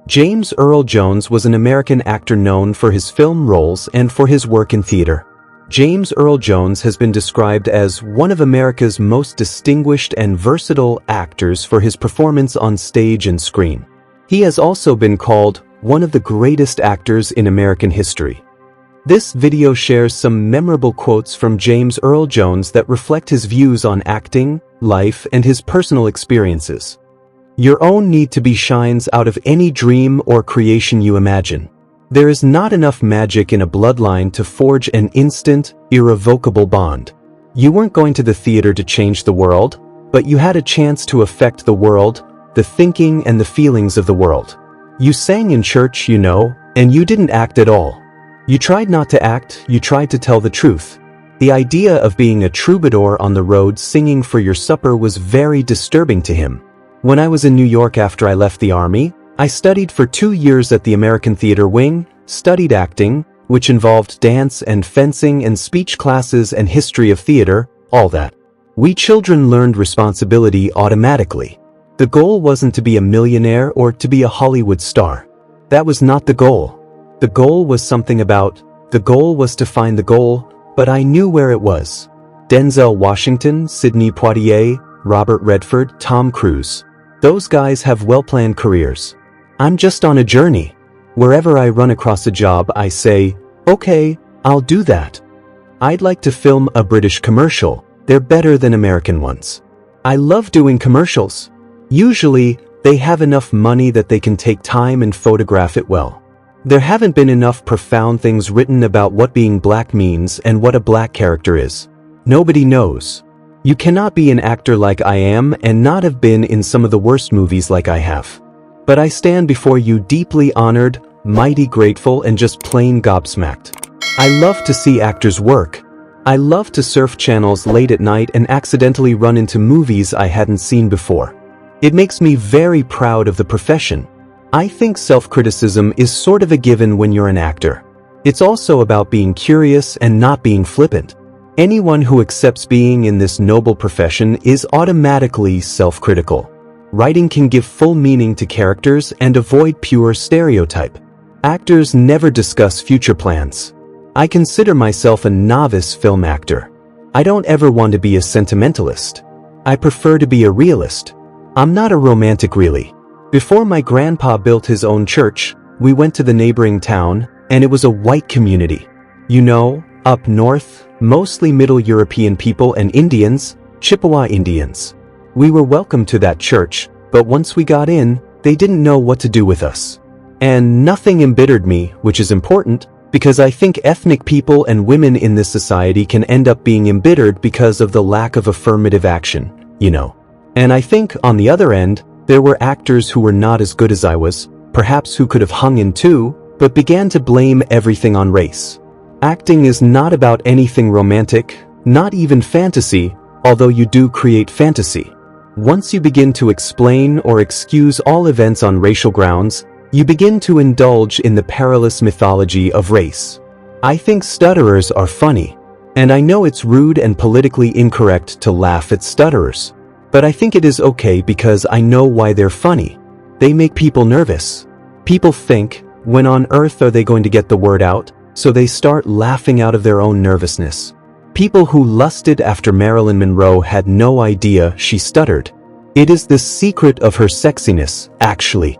James Earl Jones was an American actor known for his film roles and for his work in theater. James Earl Jones has been described as one of America's most distinguished and versatile actors for his performance on stage and screen. He has also been called one of the greatest actors in American history. This video shares some memorable quotes from James Earl Jones that reflect his views on acting, life, and his personal experiences. Your own need to be shines out of any dream or creation you imagine. There is not enough magic in a bloodline to forge an instant, irrevocable bond. You weren't going to the theater to change the world, but you had a chance to affect the world, the thinking and the feelings of the world. You sang in church, you know, and you didn't act at all. You tried not to act, you tried to tell the truth. The idea of being a troubadour on the road singing for your supper was very disturbing to him. When I was in New York after I left the Army, I studied for 2 years at the American Theater Wing, studied acting, which involved dance and fencing and speech classes and history of theater, all that. We children learned responsibility automatically. The goal wasn't to be a millionaire or to be a Hollywood star. That was not the goal. The goal was something about, the goal was to find the goal, but I knew where it was. Denzel Washington, Sidney Poitier, Robert Redford, Tom Cruise. Those guys have well-planned careers. I'm just on a journey. Wherever I run across a job, I say, okay, I'll do that. I'd like to film a British commercial. They're better than American ones. I love doing commercials. Usually, they have enough money that they can take time and photograph it well. There haven't been enough profound things written about what being black means and what a black character is. Nobody knows. You cannot be an actor like I am and not have been in some of the worst movies like I have. But I stand before you deeply honored, mighty grateful, and just plain gobsmacked. I love to see actors work. I love to surf channels late at night and accidentally run into movies I hadn't seen before. It makes me very proud of the profession. I think self-criticism is sort of a given when you're an actor. It's also about being curious and not being flippant. Anyone who accepts being in this noble profession is automatically self-critical. Writing can give full meaning to characters and avoid pure stereotype. Actors never discuss future plans. I consider myself a novice film actor. I don't ever want to be a sentimentalist. I prefer to be a realist. I'm not a romantic really. Before my grandpa built his own church, we went to the neighboring town, and it was a white community. You know, up north, mostly Middle European people and Indians, Chippewa Indians. We were welcome to that church, but once we got in, they didn't know what to do with us. And nothing embittered me, which is important, because I think ethnic people and women in this society can end up being embittered because of the lack of affirmative action, you know. And I think, on the other end, there were actors who were not as good as I was, perhaps who could have hung in too, but began to blame everything on race. Acting is not about anything romantic, not even fantasy, although you do create fantasy. Once you begin to explain or excuse all events on racial grounds, you begin to indulge in the perilous mythology of race. I think stutterers are funny, and I know it's rude and politically incorrect to laugh at stutterers. But I think it is okay because I know why they're funny. They make people nervous. People think, when on earth are they going to get the word out? So they start laughing out of their own nervousness. People who lusted after Marilyn Monroe had no idea she stuttered. It is the secret of her sexiness, actually.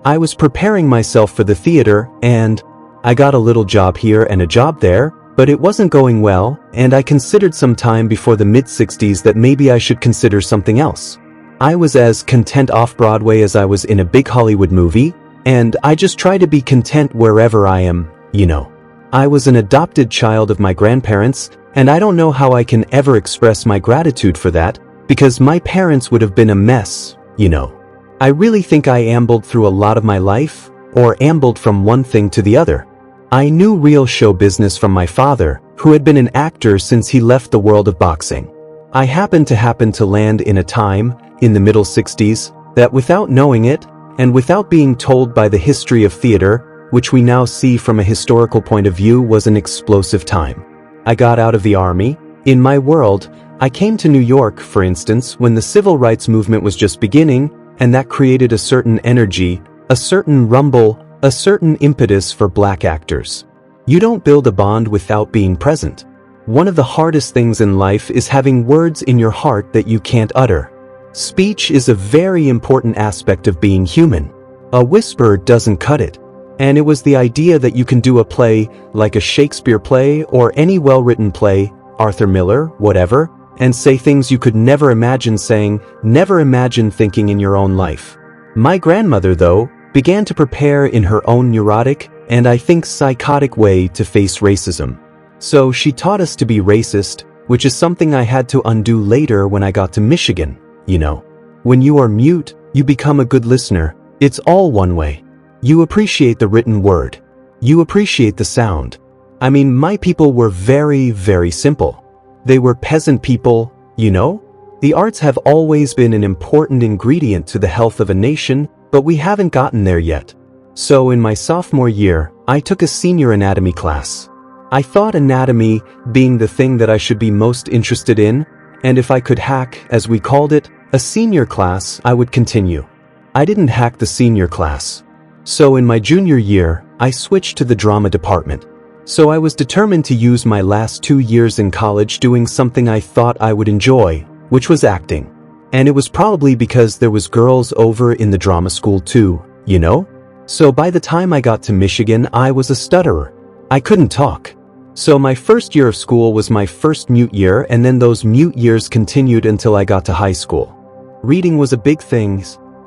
I was preparing myself for the theater, and I got a little job here and a job there, but it wasn't going well, and I considered some time before the mid-60s that maybe I should consider something else. I was as content off-Broadway as I was in a big Hollywood movie, and I just try to be content wherever I am, you know. I was an adopted child of my grandparents, and I don't know how I can ever express my gratitude for that, because my parents would have been a mess, you know. I really think I ambled through a lot of my life, or ambled from one thing to the other. I knew real show business from my father, who had been an actor since he left the world of boxing. I happened to land in a time, in the middle 60s, that without knowing it, and without being told by the history of theater, which we now see from a historical point of view, was an explosive time. I got out of the Army. In my world, I came to New York, for instance, when the civil rights movement was just beginning, and that created a certain energy, a certain rumble, a certain impetus for black actors. You don't build a bond without being present. One of the hardest things in life is having words in your heart that you can't utter. Speech is a very important aspect of being human. A whisper doesn't cut it. And it was the idea that you can do a play, like a Shakespeare play or any well-written play, Arthur Miller, whatever, and say things you could never imagine saying, never imagine thinking in your own life. My grandmother, though, began to prepare in her own neurotic and I think psychotic way to face racism. So she taught us to be racist, which is something I had to undo later when I got to Michigan, you know. When you are mute, you become a good listener. It's all one way. You appreciate the written word. You appreciate the sound. I mean, my people were very, very simple. They were peasant people, you know? The arts have always been an important ingredient to the health of a nation, but we haven't gotten there yet. So in my sophomore year, I took a senior anatomy class. I thought anatomy being the thing that I should be most interested in, and if I could hack, as we called it, a senior class, I would continue. I didn't hack the senior class. So in my junior year, I switched to the drama department. So I was determined to use my last 2 years in college doing something I thought I would enjoy, which was acting. And it was probably because there was girls over in the drama school too, you know? So by the time I got to Michigan, I was a stutterer. I couldn't talk. So my first year of school was my first mute year, and then those mute years continued until I got to high school. Reading was a big thing.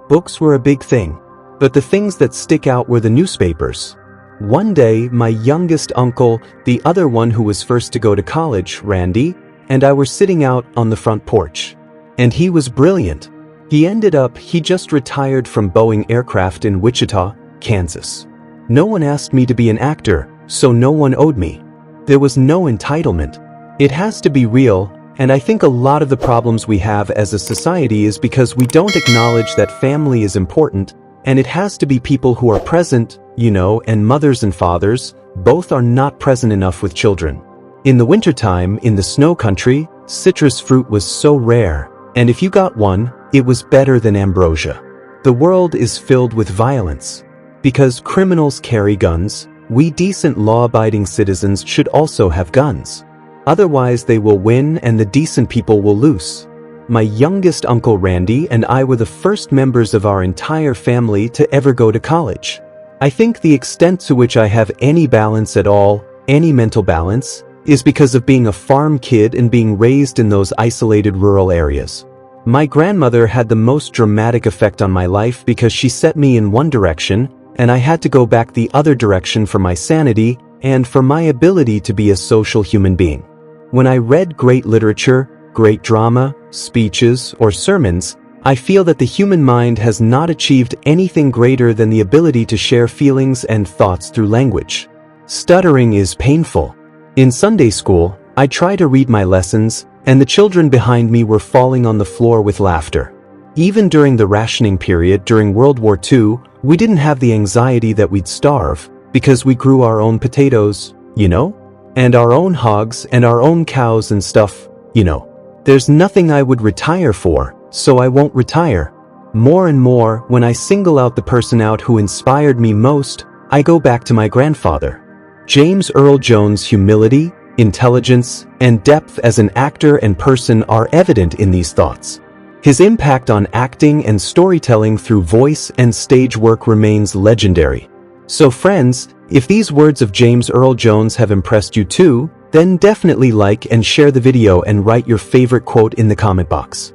Books were a big thing. But the things that stick out were the newspapers. One day, my youngest uncle, the other one who was first to go to college, Randy, and I were sitting out on the front porch. And he was brilliant. He just retired from Boeing Aircraft in Wichita, Kansas. No one asked me to be an actor, so no one owed me. There was no entitlement. It has to be real, and I think a lot of the problems we have as a society is because we don't acknowledge that family is important, and it has to be people who are present, you know, and mothers and fathers, both are not present enough with children. In the wintertime, in the snow country, citrus fruit was so rare, and if you got one, it was better than ambrosia. The world is filled with violence. Because criminals carry guns, we decent law-abiding citizens should also have guns. Otherwise they will win and the decent people will lose. My youngest uncle Randy and I were the first members of our entire family to ever go to college. I think the extent to which I have any balance at all, any mental balance, is because of being a farm kid and being raised in those isolated rural areas. My grandmother had the most dramatic effect on my life because she set me in one direction, and I had to go back the other direction for my sanity and for my ability to be a social human being. When I read great literature, great drama, speeches, or sermons, I feel that the human mind has not achieved anything greater than the ability to share feelings and thoughts through language. Stuttering is painful. In Sunday school, I tried to read my lessons, and the children behind me were falling on the floor with laughter. Even during the rationing period during World War II, we didn't have the anxiety that we'd starve, because we grew our own potatoes, you know? And our own hogs and our own cows and stuff, you know. There's nothing I would retire for, so I won't retire. More and more, when I single out the person out who inspired me most, I go back to my grandfather. James Earl Jones' humility, intelligence, and depth as an actor and person are evident in these thoughts. His impact on acting and storytelling through voice and stage work remains legendary. So friends, if these words of James Earl Jones have impressed you too, then definitely like and share the video and write your favorite quote in the comment box.